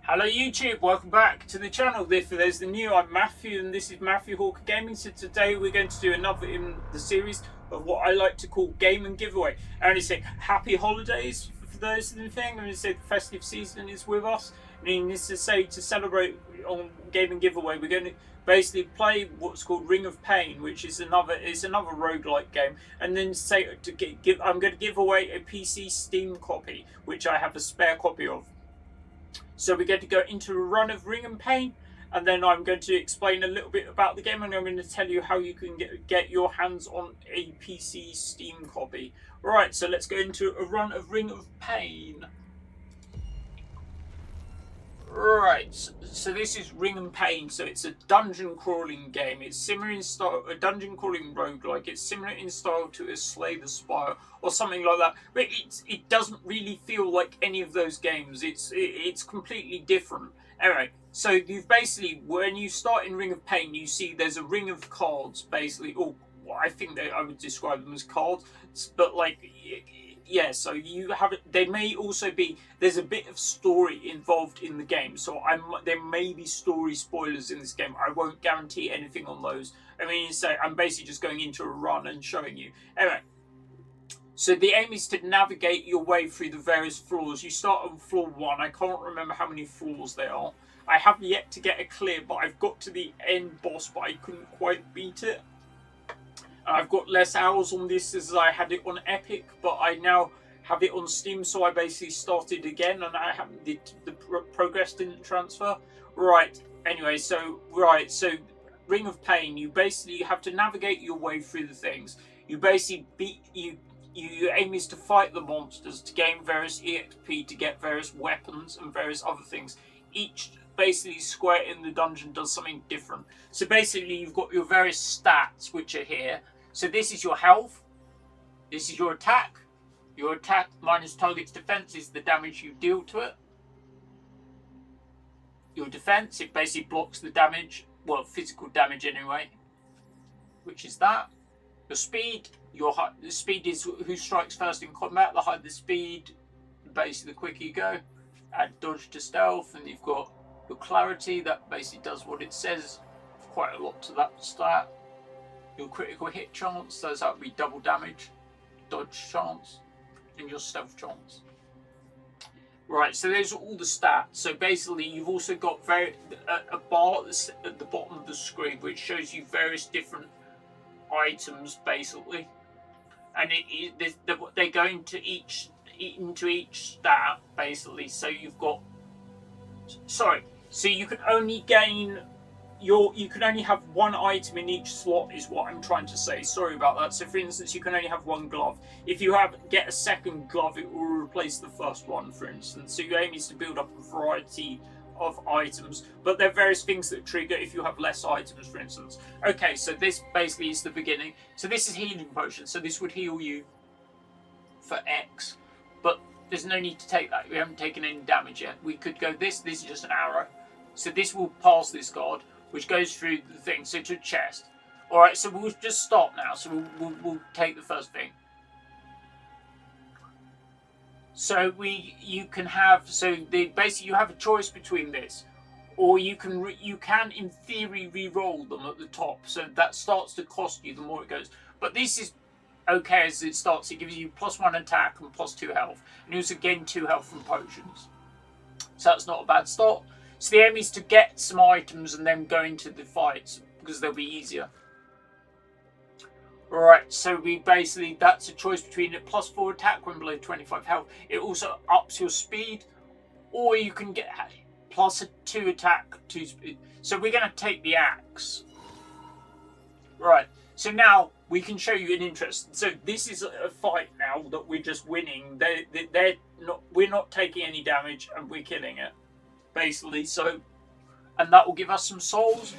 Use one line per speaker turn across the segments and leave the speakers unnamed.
Hello YouTube, welcome back to the channel. If there's the new, I'm Matthew and this is Matthew Hawker Gaming. So today we're going to do another in the series of what I like to call Game and Giveaway. I only say happy holidays for those in the thing. I'm going to say the festive season is with us. And this to say to celebrate on Game and Giveaway, we're going to basically play what's called Ring of Pain, which is another roguelike game, and then say I'm going to give away a PC Steam copy, which I have a spare copy of. So we're going to go into a run of Ring and Pain, and then I'm going to explain a little bit about the game, and I'm going to tell you how you can get your hands on a PC Steam copy. Right, so let's go into a run of Ring of Pain. Right, so this is Ring and Pain. So it's a dungeon crawling game. It's similar in style, a dungeon crawling roguelike. It's similar in style to a Slay the Spire or something like that. But it doesn't really feel like any of those games. It's completely different. Anyway, so you've basically, when you start in Ring of Pain, you see there's a ring of cards, basically. Or I think I would describe them as cards, but like. Yeah, so you have it. They may also be. There's a bit of story involved in the game, so there may be story spoilers in this game. I won't guarantee anything on those. I mean, so I'm basically just going into a run and showing you. Anyway, so the aim is to navigate your way through the various floors. You start on floor 1. I can't remember how many floors there are. I have yet to get a clear, but I've got to the end boss, but I couldn't quite beat it. I've got less hours on this as I had it on Epic, but I now have it on Steam, so I basically started again, and I haven't the progress didn't transfer. Right. Anyway, so Ring of Pain. You basically have to navigate your way through the things. You basically your aim is to fight the monsters to gain various EXP to get various weapons and various other things. Each basically square in the dungeon does something different. So basically, you've got your various stats which are here. So this is your health, this is your attack. Your attack minus target's defense is the damage you deal to it. Your defense, it basically blocks the damage, well, physical damage anyway, which is that. Your speed, the speed is who strikes first in combat. The higher the speed, basically the quicker you go. Add dodge to stealth, and you've got your clarity, that basically does what it says. Quite a lot to that stat. Your critical hit chance, those that would be double damage, dodge chance, and your stealth chance. Right, so those are all the stats. So basically, you've also got a bar at the bottom of the screen which shows you various different items, basically, and they go into each stat, basically. So you've got, so you can only gain. You can only have one item in each slot, is what I'm trying to say. Sorry about that. So for instance, you can only have one glove. If you get a second glove, it will replace the first one, for instance. So your aim is to build up a variety of items, but there are various things that trigger if you have less items, for instance. Okay, so this basically is the beginning. So this is healing potion. So this would heal you for X, but there's no need to take that. We haven't taken any damage yet. We could go this. This is just an arrow. So this will pass this guard, which goes through the thing, so to chest. Alright, so we'll just stop now. So we'll take the first thing. So you can have, basically you have a choice between this, or you can in theory re-roll them at the top. So that starts to cost you the more it goes. But this is okay as it starts. It gives you +1 attack and +2 health, and you also gain 2 health from potions. So that's not a bad start. So the aim is to get some items and then go into the fights, because they'll be easier. Right, so that's a choice between a +4 attack when below 25 health. It also ups your speed, or you can get +2 attack, 2 speed. So we're going to take the axe. Right, so now we can show you an interest. So this is a fight now that we're just winning. We're not taking any damage and we're killing it, basically. So, and that will give us some souls,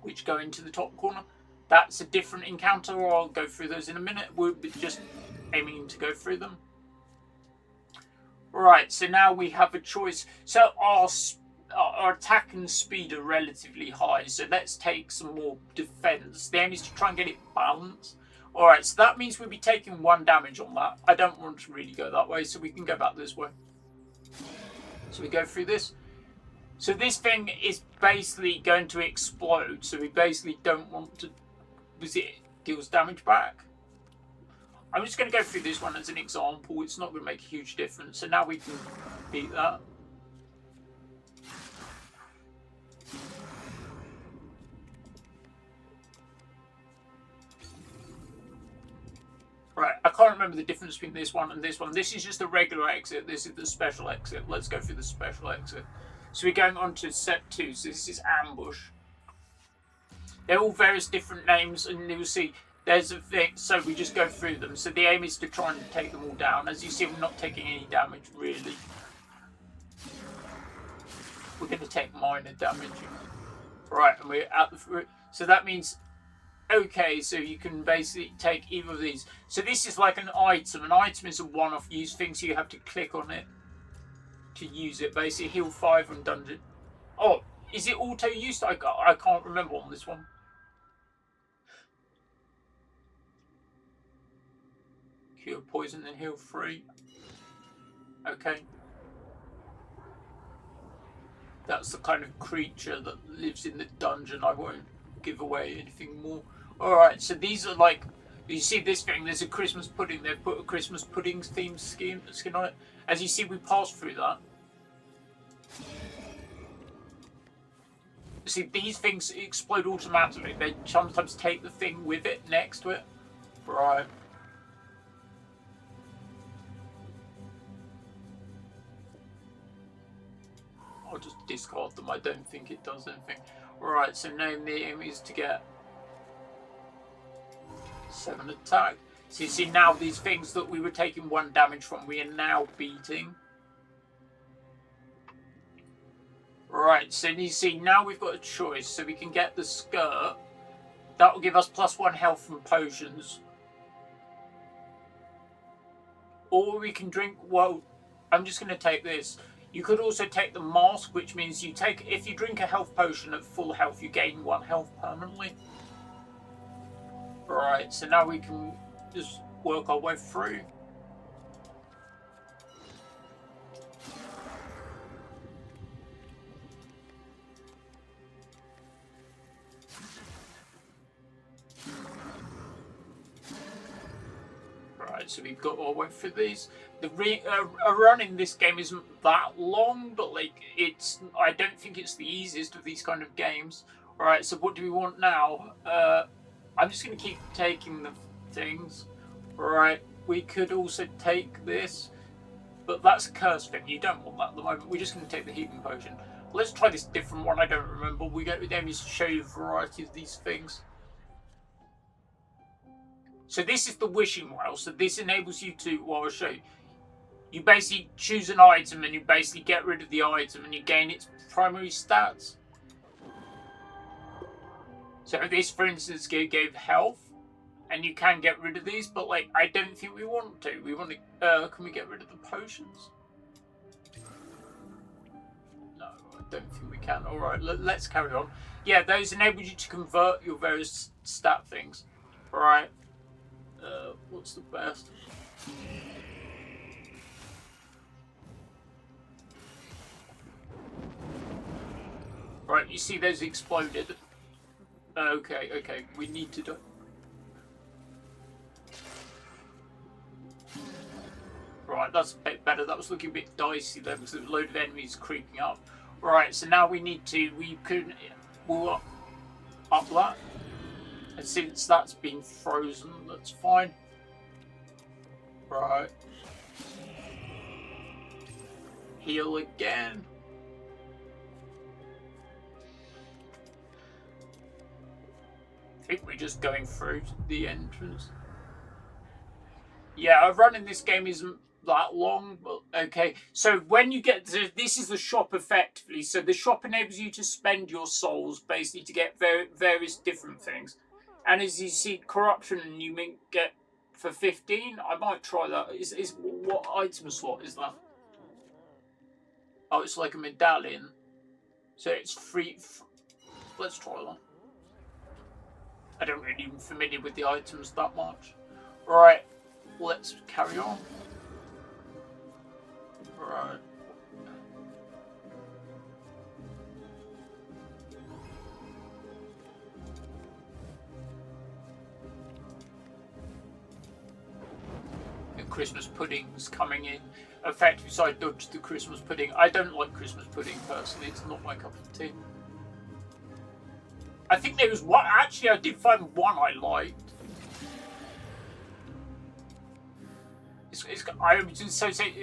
which go into the top corner. That's a different encounter, or I'll go through those in a minute. We're just aiming to go through them. Right, so now we have a choice. So our attack and speed are relatively high, so let's take some more defense. The aim is to try and get it balanced. Alright, so that means we'll be taking 1 damage on that. I don't want to really go that way, so we can go back this way. So we go through this. So this thing is basically going to explode. So we basically don't want to... Was it deals damage back? I'm just going to go through this one as an example. It's not going to make a huge difference. So now we can beat that. Right, I can't remember the difference between this one and this one. This is just a regular exit. This is the special exit. Let's go through the special exit. So we're going on to set 2. So this is ambush. They're all various different names, and you'll see there's a thing. So we just go through them. So the aim is to try and take them all down. As you see, we're not taking any damage, really. We're going to take minor damage. Right, and we're at the... So that means... Okay, so you can basically take either of these. So this is like an item. An item is a one-off use thing, so you have to click on it to use it. Basically, heal 5 on dungeon. Oh, is it auto-used? I can't remember on this one. Cure poison and heal 3. Okay. That's the kind of creature that lives in the dungeon. I won't give away anything more. Alright, so these are like, you see this thing, there's a Christmas pudding. They've put a Christmas pudding themed skin on it. As you see, we passed through that. See, these things explode automatically. They sometimes take the thing with it, next to it. Right. I'll just discard them. I don't think it does anything. Right, so now the aim is to get 7 attack. So you see now these things that we were taking 1 damage from, we are now beating. Right, so you see now we've got a choice. So we can get the skirt. That will give us +1 health from potions. Or we can drink, well, I'm just going to take this. You could also take the mask, which means you take, if you drink a health potion at full health, you gain 1 health permanently. Right, so now we can just work our way through. Right, so we've got our way through these. A run in this game isn't that long, but like I don't think it's the easiest of these kind of games. Right, so what do we want now? I'm just going to keep taking the things. Right, we could also take this, but that's a curse thing. You don't want that at the moment. We're just going to take the healing potion. Let's try this different one. I don't remember. We go with them to show you a variety of these things. So this is the wishing well. So this enables you to, well, I'll show you. You basically choose an item and you basically get rid of the item and you gain its primary stats. So this, for instance, gave health, and you can get rid of these, but like I don't think we want to. We want to. Can we get rid of the potions? No, I don't think we can. All right, let's carry on. Yeah, those enable you to convert your various stat things. All right. What's the best? Right, you see those exploded. Okay, we need to do... Right, that's a bit better. That was looking a bit dicey there because there was a load of enemies creeping up. Right, so now we need to... We'll up that. And since that's been frozen, that's fine. Right. Heal again. I think we're just going through the entrance. Yeah, running this game isn't that long, but okay. So when you get to, this is the shop effectively. So the shop enables you to spend your souls basically to get various different things. And as you see, corruption, and you may get for 15. I might try that. Is what item slot is that? Oh, it's like a medallion. So it's free. Let's try that. I don't really even familiar with the items that much. Right, let's carry on. Right. Christmas puddings coming in effective, so I dodged the Christmas pudding. I don't like Christmas pudding personally, it's not my cup of tea. I think there was one, actually I did find one I liked. I would associate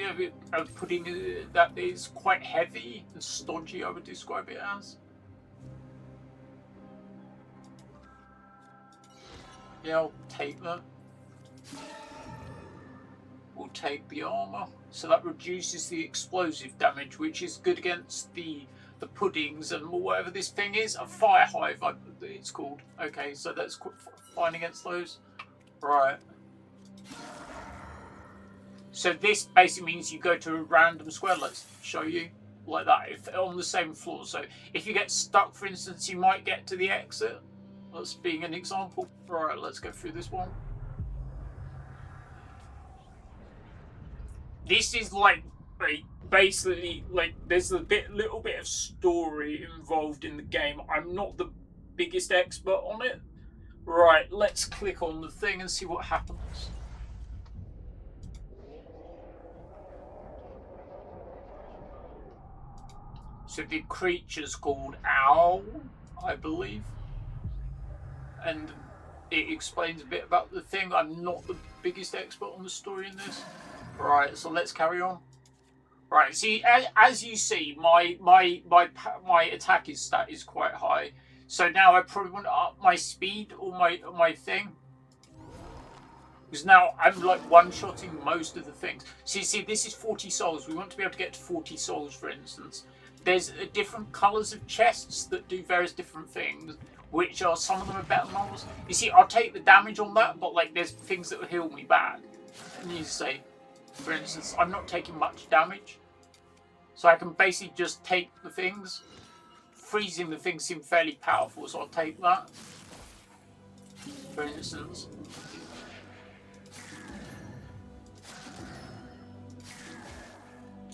a pudding that is quite heavy and stodgy, I would describe it as. Yeah, I'll take that. We'll take the armour. So that reduces the explosive damage, which is good against the puddings and whatever this thing is. A fire hive, it's called. Okay, so that's fine against those. Right. So this basically means you go to a random square. Let's show you like that. If on the same floor. So if you get stuck, for instance, you might get to the exit. That's being an example. Right, let's go through this one. This is like basically like there's a little bit of story involved in the game. I'm not the biggest expert on it. Right, let's click on the thing and see what happens. So the creature's called Owl, I believe. And it explains a bit about the thing. I'm not the biggest expert on the story in this. Right, so let's carry on. Right, see, as you see, my attack stat is quite high. So now I probably want to up my speed or my thing. Because now I'm like one-shotting most of the things. See, this is 40 souls. We want to be able to get to 40 souls, for instance. There's different colours of chests that do various different things, which are, some of them are better than others. You see, I'll take the damage on that, but like there's things that will heal me back. And you say, for instance, I'm not taking much damage. So I can basically just take the things. Freezing the things seem fairly powerful, so I'll take that. For instance.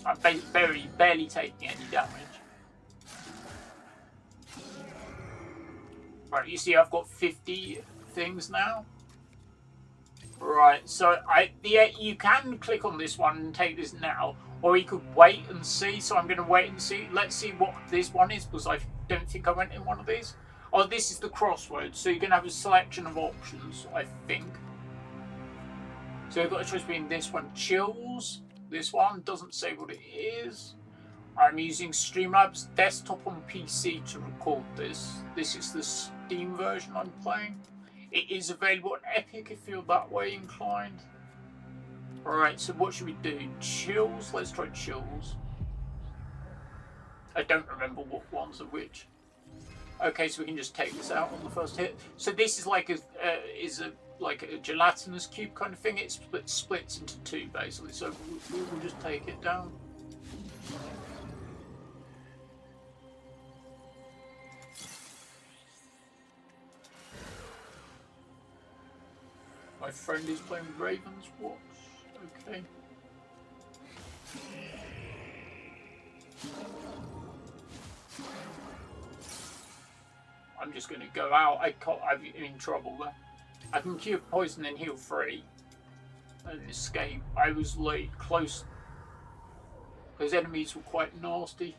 I'm barely taking any damage. Right, you see I've got 50 things now. Right, so you can click on this one and take this now, or you could wait and see. So I'm going to wait and see. Let's see what this one is, because I don't think I went in one of these. Oh, this is the crossroads, so you can have a selection of options, I think. So you've got a choice between this one, Chills. This one doesn't say what it is. I'm using Streamlabs desktop on PC to record this. This is the Steam version I'm playing. It is available on Epic if you're that way inclined. Alright, so what should we do? Chills? Let's try Chills. I don't remember what ones are which. Okay, so we can just take this out on the first hit. So this is like like a gelatinous cube kind of thing. It splits into two basically. So we will just take it down. My friend is playing Raven's Watch. Okay. I'm just going to go out. I'm in trouble there. I can cure poison and heal 3 and escape. I was like close. Those enemies were quite nasty.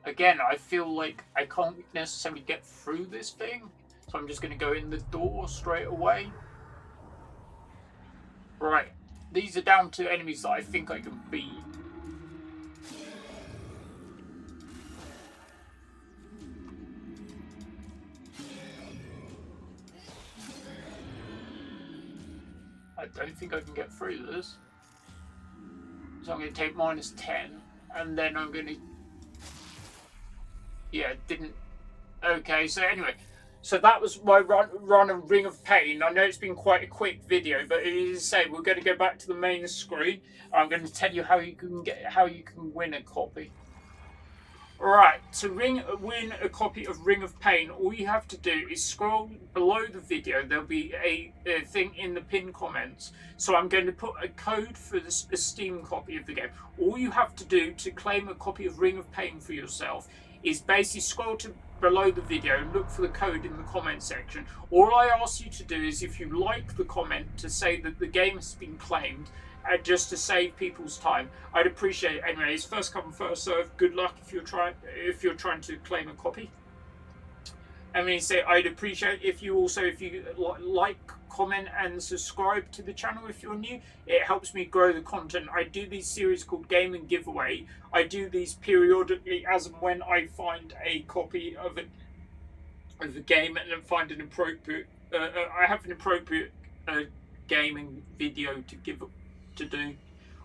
Again, I feel like I can't necessarily get through this thing. So I'm just going to go in the door straight away. Right. These are down to enemies that I think I can beat. I don't think I can get through this. So I'm going to take -10. And then I'm going to... Yeah, didn't... Okay, so anyway... So that was my run of Ring of Pain. I know it's been quite a quick video, but it is to say we're going to go back to the main screen. I'm going to tell you how you can win a copy. Right, to win a copy of Ring of Pain, all you have to do is scroll below the video. There'll be a thing in the pinned comments. So I'm going to put a code for a Steam copy of the game. All you have to do to claim a copy of Ring of Pain for yourself is basically scroll to below the video and look for the code in the comment section. All I ask you to do is, if you like the comment, to say that the game has been claimed, just to save people's time. I'd appreciate it. Anyway, it's first come, first serve. Good luck if you're trying to claim a copy. I mean, say I'd appreciate if you like, comment, and subscribe to the channel if you're new. It helps me grow the content. I do these series called Game and Giveaway. I do these periodically as and when I find a copy of a game and then find an appropriate. I have an appropriate gaming video to do.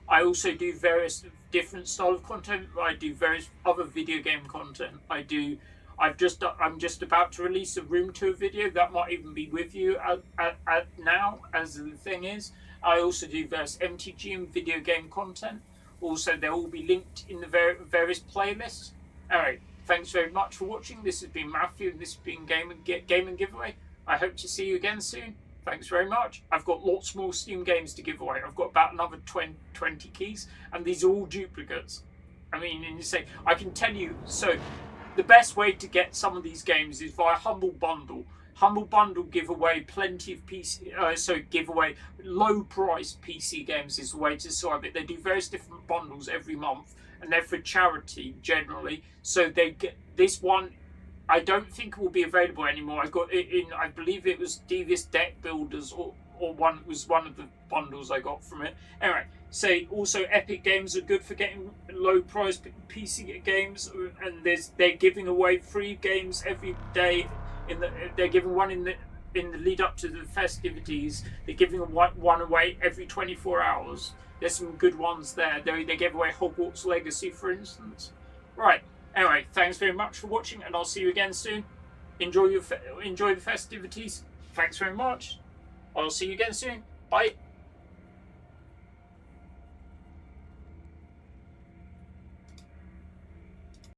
I also do various different style of content. I do various other video game content. I'm just about to release a Room Tour video that might even be with you at now, as the thing is. I also do various MTG and video game content. Also, they'll all be linked in the various playlists. Alright, thanks very much for watching. This has been Matthew, and this has been Game and Giveaway. I hope to see you again soon. Thanks very much. I've got lots more Steam games to give away. I've got about another 20 keys, and these are all duplicates. I mean, and you say, I can tell you, so the best way to get some of these games is via Humble Bundle. Humble Bundle give away plenty of give away low price PC games is the way to describe it. They do various different bundles every month, and they're for charity generally. So they get this one. I don't think it will be available anymore. I got it in, I believe it was Devious Deck Builders, or one was one of the bundles I got from it. Anyway, say also Epic Games are good for getting low price PC games, and they're giving away free games every day. They're giving one in the lead up to the festivities. They're giving one away every 24 hours. There's some good ones there. They gave away Hogwarts Legacy, for instance. Right. Anyway, thanks very much for watching, and I'll see you again soon. Enjoy the festivities. Thanks very much. I'll see you again soon. Bye.